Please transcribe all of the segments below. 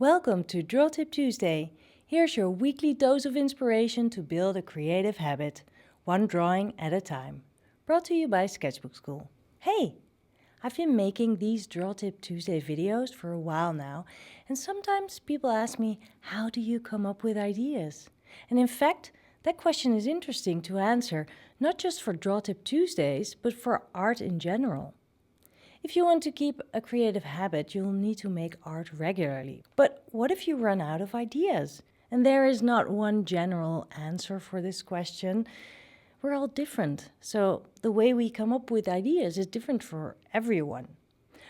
Welcome to Draw Tip Tuesday. Here's your weekly dose of inspiration to build a creative habit, one drawing at a time. Brought to you by Sketchbook School. Hey! I've been making these Draw Tip Tuesday videos for a while now, and sometimes people ask me, how do you come up with ideas? And in fact, that question is interesting to answer, not just for Draw Tip Tuesdays, but for art in general. If you want to keep a creative habit, you'll need to make art regularly. But what if you run out of ideas? And there is not one general answer for this question. We're all different, so the way we come up with ideas is different for everyone.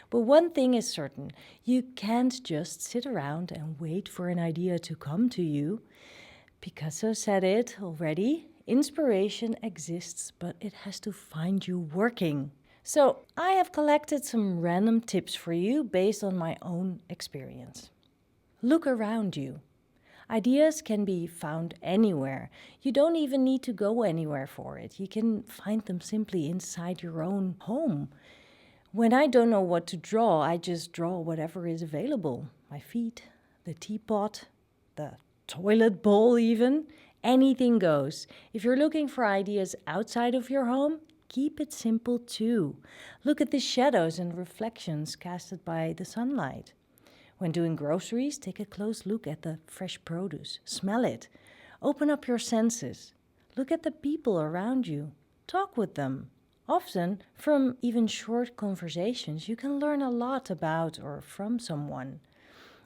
But one thing is certain, you can't just sit around and wait for an idea to come to you. Picasso said it already, inspiration exists, but it has to find you working. So I have collected some random tips for you based on my own experience. Look around you. Ideas can be found anywhere. You don't even need to go anywhere for it. You can find them simply inside your own home. When I don't know what to draw, I just draw whatever is available. My feet, the teapot, the toilet bowl even. Anything goes. If you're looking for ideas outside of your home, keep it simple too. Look at the shadows and reflections casted by the sunlight. When doing groceries, take a close look at the fresh produce. Smell it. Open up your senses. Look at the people around you. Talk with them. Often, from even short conversations, you can learn a lot about or from someone.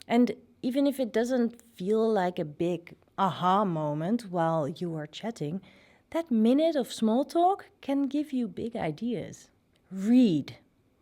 And even if it doesn't feel like a big aha moment while you are chatting, that minute of small talk can give you big ideas. Read.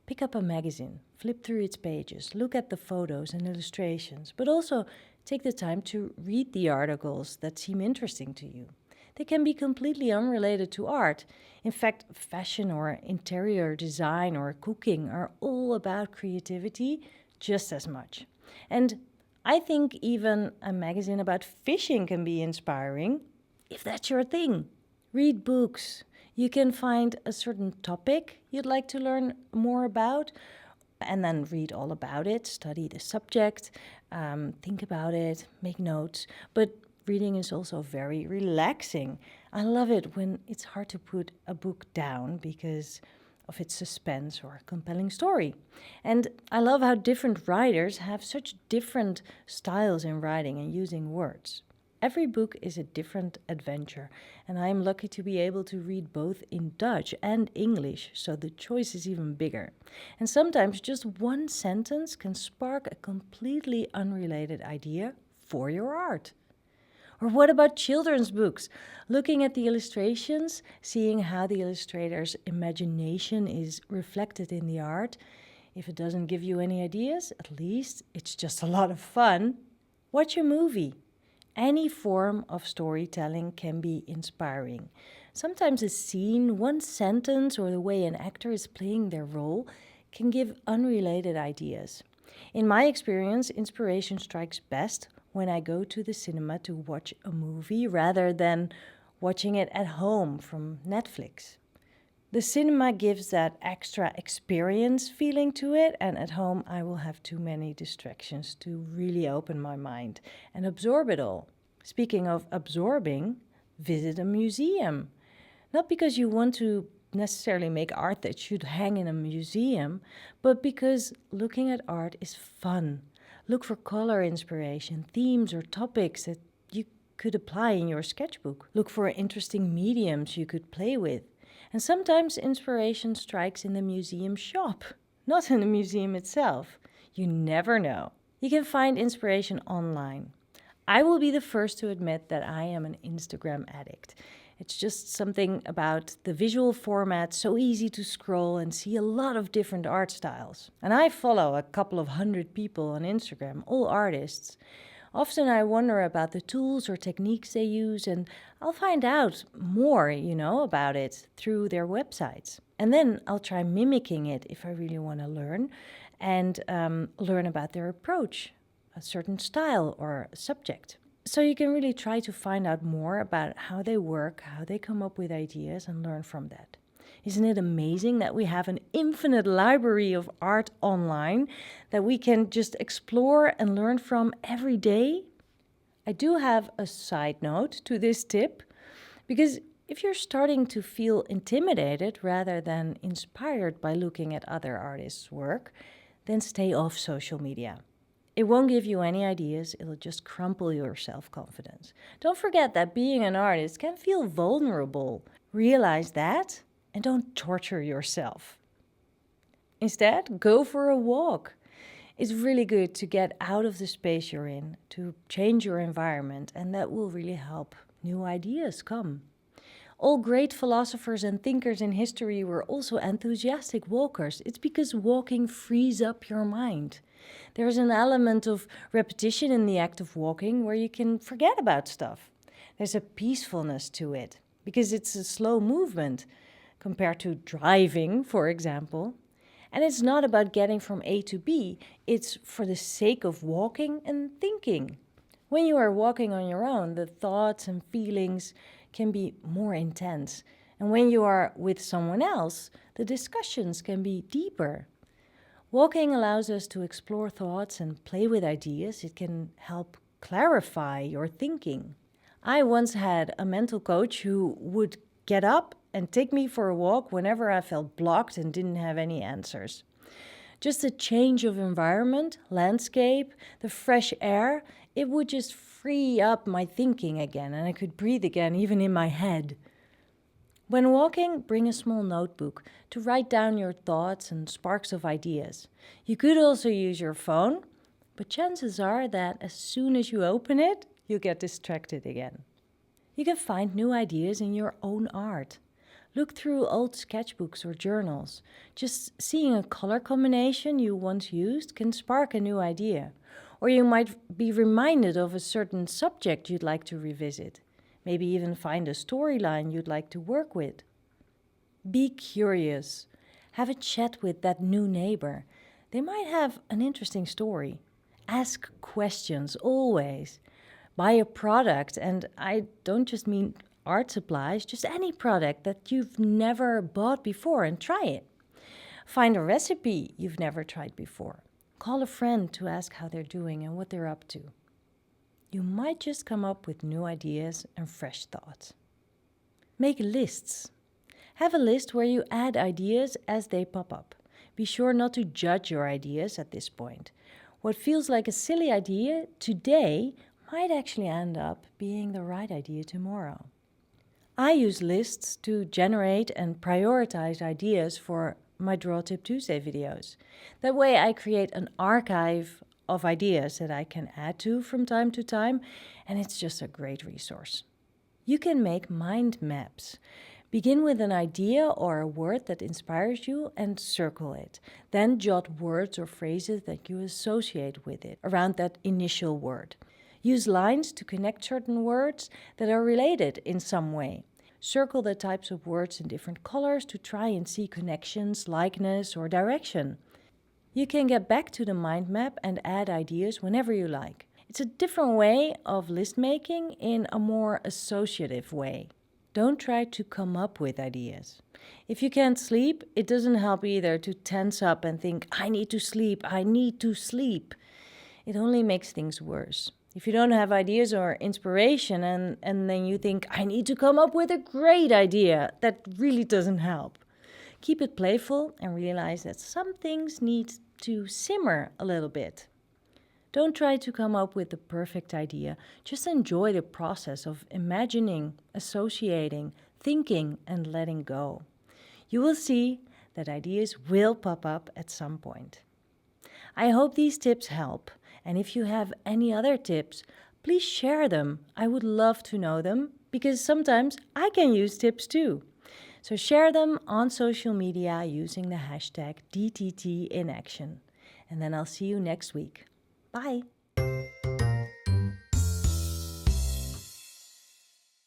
Pick up a magazine, flip through its pages, look at the photos and illustrations, but also take the time to read the articles that seem interesting to you. They can be completely unrelated to art. In fact, fashion or interior design or cooking are all about creativity just as much. And I think even a magazine about fishing can be inspiring, if that's your thing. Read books. You can find a certain topic you'd like to learn more about and then read all about it, study the subject, think about it, make notes. But reading is also very relaxing. I love it when it's hard to put a book down because of its suspense or compelling story. And I love how different writers have such different styles in writing and using words. Every book is a different adventure, and I am lucky to be able to read both in Dutch and English, so the choice is even bigger. And sometimes just one sentence can spark a completely unrelated idea for your art. Or what about children's books? Looking at the illustrations, seeing how the illustrator's imagination is reflected in the art. If it doesn't give you any ideas, at least it's just a lot of fun. Watch a movie. Any form of storytelling can be inspiring. Sometimes a scene, one sentence, or the way an actor is playing their role can give unrelated ideas. In my experience, inspiration strikes best when I go to the cinema to watch a movie rather than watching it at home from Netflix. The cinema gives that extra experience feeling to it, and at home I will have too many distractions to really open my mind and absorb it all. Speaking of absorbing, visit a museum. Not because you want to necessarily make art that should hang in a museum, but because looking at art is fun. Look for color inspiration, themes or topics that you could apply in your sketchbook. Look for interesting mediums you could play with. And sometimes inspiration strikes in the museum shop, not in the museum itself. You never know. You can find inspiration online. I will be the first to admit that I am an Instagram addict. It's just something about the visual format, so easy to scroll and see a lot of different art styles. And I follow a couple of hundred people on Instagram, all artists. Often I wonder about the tools or techniques they use, and I'll find out more, about it through their websites. And then I'll try mimicking it if I really want to learn, and learn about their approach, a certain style or subject. So you can really try to find out more about how they work, how they come up with ideas, and learn from that. Isn't it amazing that we have an infinite library of art online that we can just explore and learn from every day? I do have a side note to this tip, because if you're starting to feel intimidated rather than inspired by looking at other artists' work, then stay off social media. It won't give you any ideas, it'll just crumple your self-confidence. Don't forget that being an artist can feel vulnerable. Realize that and don't torture yourself. Instead, go for a walk. It's really good to get out of the space you're in, to change your environment, and that will really help new ideas come. All great philosophers and thinkers in history were also enthusiastic walkers. It's because walking frees up your mind. There's an element of repetition in the act of walking where you can forget about stuff. There's a peacefulness to it because it's a slow movement compared to driving, for example. And it's not about getting from A to B, it's for the sake of walking and thinking. When you are walking on your own, the thoughts and feelings can be more intense. And when you are with someone else, the discussions can be deeper. Walking allows us to explore thoughts and play with ideas. It can help clarify your thinking. I once had a mental coach who would get up and take me for a walk whenever I felt blocked and didn't have any answers. Just a change of environment, landscape, the fresh air, it would just free up my thinking again and I could breathe again, even in my head. When walking, bring a small notebook to write down your thoughts and sparks of ideas. You could also use your phone, but chances are that as soon as you open it, you'll get distracted again. You can find new ideas in your own art. Look through old sketchbooks or journals. Just seeing a color combination you once used can spark a new idea. Or you might be reminded of a certain subject you'd like to revisit. Maybe even find a storyline you'd like to work with. Be curious. Have a chat with that new neighbor. They might have an interesting story. Ask questions, always. Buy a product, and I don't just mean art supplies, just any product that you've never bought before and try it. Find a recipe you've never tried before. Call a friend to ask how they're doing and what they're up to. You might just come up with new ideas and fresh thoughts. Make lists. Have a list where you add ideas as they pop up. Be sure not to judge your ideas at this point. What feels like a silly idea today might actually end up being the right idea tomorrow. I use lists to generate and prioritize ideas for my Draw Tip Tuesday videos. That way I create an archive of ideas that I can add to from time to time, and it's just a great resource. You can make mind maps. Begin with an idea or a word that inspires you and circle it. Then jot words or phrases that you associate with it around that initial word. Use lines to connect certain words that are related in some way. Circle the types of words in different colors to try and see connections, likeness, or direction. You can get back to the mind map and add ideas whenever you like. It's a different way of list making in a more associative way. Don't try to come up with ideas. If you can't sleep, it doesn't help either to tense up and think, I need to sleep, I need to sleep. It only makes things worse. If you don't have ideas or inspiration and then you think, I need to come up with a great idea, that really doesn't help. Keep it playful and realize that some things need to simmer a little bit. Don't try to come up with the perfect idea. Just enjoy the process of imagining, associating, thinking, and letting go. You will see that ideas will pop up at some point. I hope these tips help. And if you have any other tips, please share them. I would love to know them because sometimes I can use tips too. So share them on social media using the hashtag DTTInAction. And then I'll see you next week. Bye.